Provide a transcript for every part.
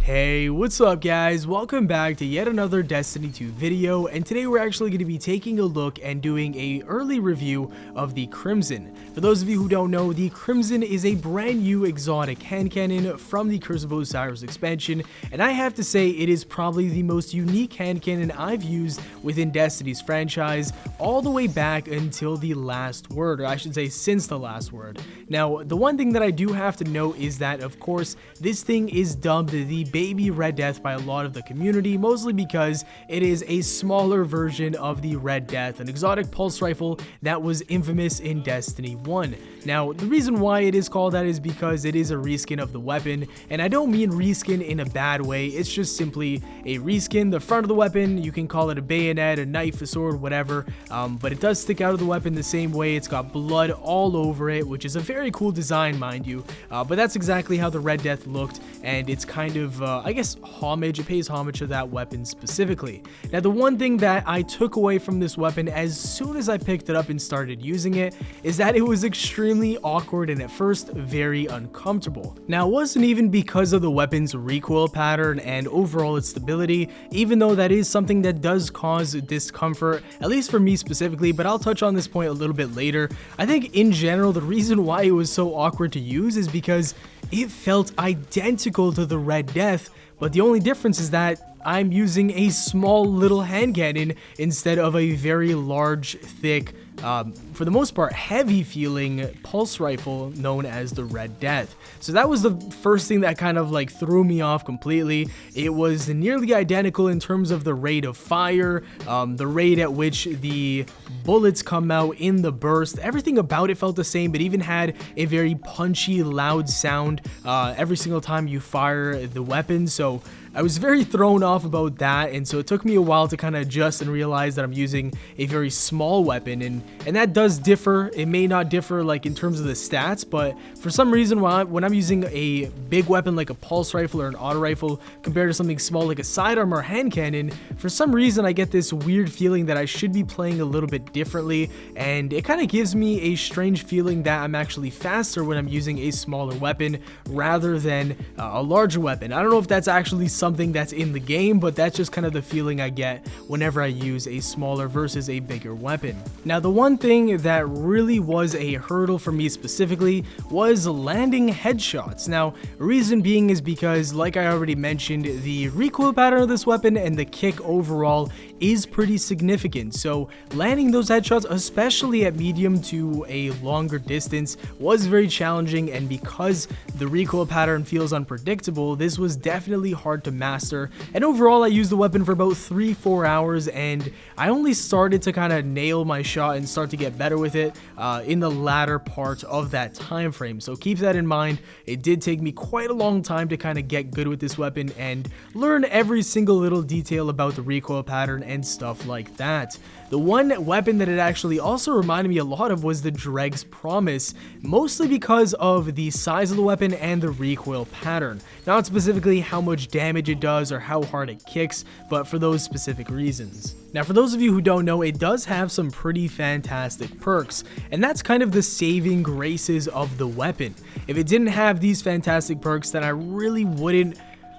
Hey, what's up guys? Welcome back to yet another Destiny 2 video, and today we're actually going to be taking a look and doing a early review of the Crimson. For those of you who don't know, the Crimson is a brand new exotic hand cannon from the Curse of Osiris expansion, and I have to say it is probably the most unique hand cannon I've used within Destiny's franchise all the way back until the last word, or I should say since the last word. Now, the one thing that I do have to note is that, of course, this thing is dubbed the Baby Red Death by a lot of the community, mostly because it is a smaller version of the Red Death, an exotic pulse rifle that was infamous in Destiny 1. Now, the reason why it is called that is because it is a reskin of the weapon, and I don't mean reskin in a bad way, it's just simply a reskin. The front of the weapon, you can call it a bayonet, a knife, a sword, whatever, but it does stick out of the weapon the same way. It's got blood all over it, which is a very cool design, mind you, but that's exactly how the Red Death looked, and it's kind of I guess homage, it pays homage to that weapon specifically. Now, the one thing that I took away from this weapon as soon as I picked it up and started using it is that it was extremely awkward and at first very uncomfortable. Now, it wasn't even because of the weapon's recoil pattern and overall its stability, even though that is something that does cause discomfort, at least for me specifically, but I'll touch on this point a little bit later. I think in general the reason why it was so awkward to use is because it felt identical to the Red Death, but the only difference is that I'm using a small little hand cannon instead of a very large, thick, for the most part, heavy feeling pulse rifle known as the Red Death. So that was the first thing that kind of like threw me off completely. It was nearly identical in terms of the rate of fire, the rate at which the bullets come out in the burst. Everything about it felt the same. It even had a very punchy, loud sound every single time you fire the weapon. So I was very thrown off about that, and so it took me a while to kind of adjust and realize that I'm using a very small weapon, and that does differ. It may not differ like in terms of the stats, but for some reason when I'm using a big weapon like a pulse rifle or an auto rifle compared to something small like a sidearm or hand cannon, for some reason I get this weird feeling that I should be playing a little bit differently, and it kind of gives me a strange feeling that I'm actually faster when I'm using a smaller weapon rather than a larger weapon. I don't know if that's actually something that's in the game, but that's just kind of the feeling I get whenever I use a smaller versus a bigger weapon. Now, the one thing that really was a hurdle for me specifically was landing headshots. Now, reason being is because, like I already mentioned, the recoil pattern of this weapon and the kick overall is pretty significant. So landing those headshots, especially at medium to a longer distance, was very challenging, and because the recoil pattern feels unpredictable, this was definitely hard to master. And overall, I used the weapon for about 3-4 hours, and I only started to kind of nail my shot and start to get better with it in the latter part of that time frame. So keep that in mind. It did take me quite a long time to kind of get good with this weapon and learn every single little detail about the recoil pattern and stuff like that. The one weapon that it actually also reminded me a lot of was the Dreg's Promise, mostly because of the size of the weapon and the recoil pattern. Not specifically how much damage it does or how hard it kicks, but for those specific reasons. Now, for those of you who don't know, it does have some pretty fantastic perks, and that's kind of the saving graces of the weapon. If it didn't have these fantastic perks, then I really wouldn't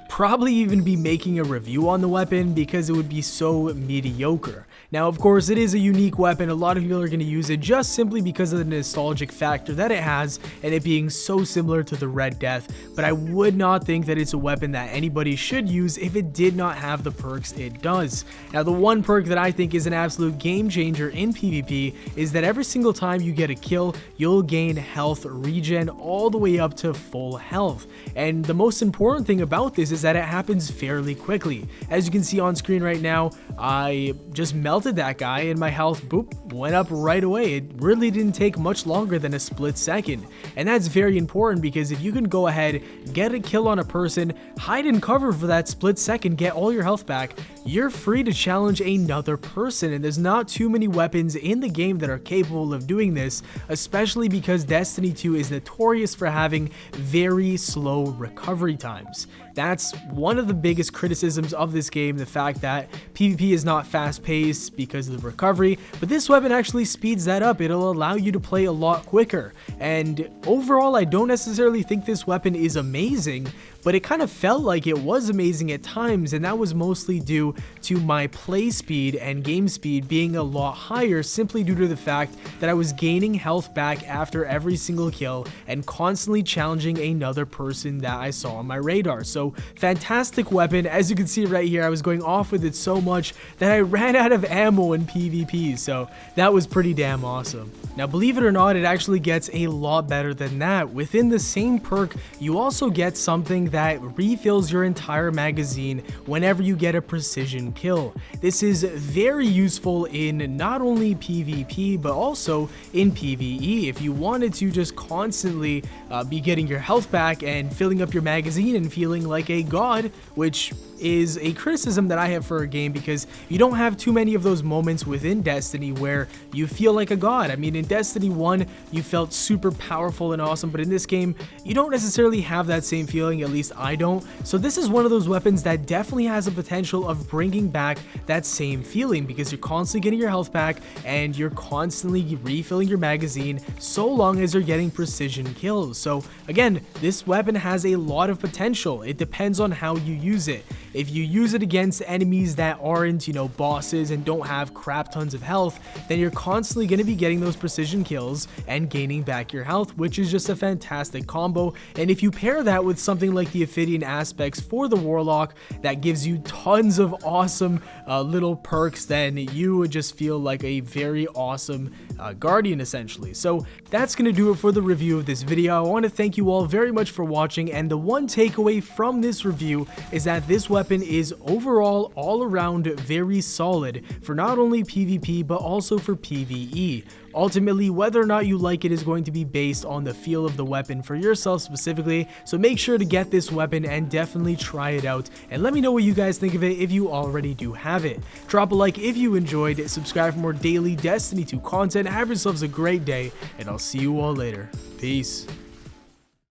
probably even be making a review on the weapon because it would be so mediocre. Now, of course, it is a unique weapon. A lot of people are going to use it just simply because of the nostalgic factor that it has and it being so similar to the Red Death, but I would not think that it's a weapon that anybody should use if it did not have the perks it does. Now, the one perk that I think is an absolute game changer in PvP is that every single time you get a kill, you'll gain health regen all the way up to full health. And the most important thing about this is that it happens fairly quickly. As you can see on screen right now, I just melted that guy and my health, boop, went up right away. It really didn't take much longer than a split second. And that's very important because if you can go ahead, get a kill on a person, hide in cover for that split second, get all your health back, you're free to challenge another person. And there's not too many weapons in the game that are capable of doing this, especially because Destiny 2 is notorious for having very slow recovery times. That's one of the biggest criticisms of this game, the fact that PvP is not fast paced because of the recovery, but this weapon actually speeds that up. It'll allow you to play a lot quicker. And overall, I don't necessarily think this weapon is amazing, but it kind of felt like it was amazing at times, and that was mostly due to my play speed and game speed being a lot higher, simply due to the fact that I was gaining health back after every single kill and constantly challenging another person that I saw on my radar. So fantastic weapon. As you can see right here, I was going off with it so much that I ran out of ammo in PvP, so that was pretty damn awesome. Now, believe it or not, it actually gets a lot better than that. Within the same perk, you also get something that refills your entire magazine whenever you get a precision kill. This is very useful in not only PvP, but also in PvE. If you wanted to just constantly be getting your health back and filling up your magazine and feeling like a god, which is a criticism that I have for a game, because you don't have too many of those moments within Destiny where you feel like a god. I mean, in Destiny 1, you felt super powerful and awesome, but in this game, you don't necessarily have that same feeling, at least I don't. So this is one of those weapons that definitely has the potential of bringing back that same feeling, because you're constantly getting your health back and you're constantly refilling your magazine so long as you're getting precision kills. So again, this weapon has a lot of potential. It depends on how you use it. If you use it against enemies that aren't, bosses and don't have crap tons of health, then you're constantly going to be getting those precision kills and gaining back your health, which is just a fantastic combo. And if you pair that with something like the Ophidian aspects for the Warlock that gives you tons of awesome little perks, then you would just feel like a very awesome Guardian, essentially. So that's going to do it for the review of this video. I want to thank you all very much for watching, and the one takeaway from this review is that this weapon is overall all around very solid for not only PvP but also for PvE. Ultimately, whether or not you like it is going to be based on the feel of the weapon for yourself specifically, so make sure to get this weapon and definitely try it out, and let me know what you guys think of it if you already do have it. Drop a like if you enjoyed, subscribe for more daily Destiny 2 content, have yourselves a great day, and I'll see you all later. Peace.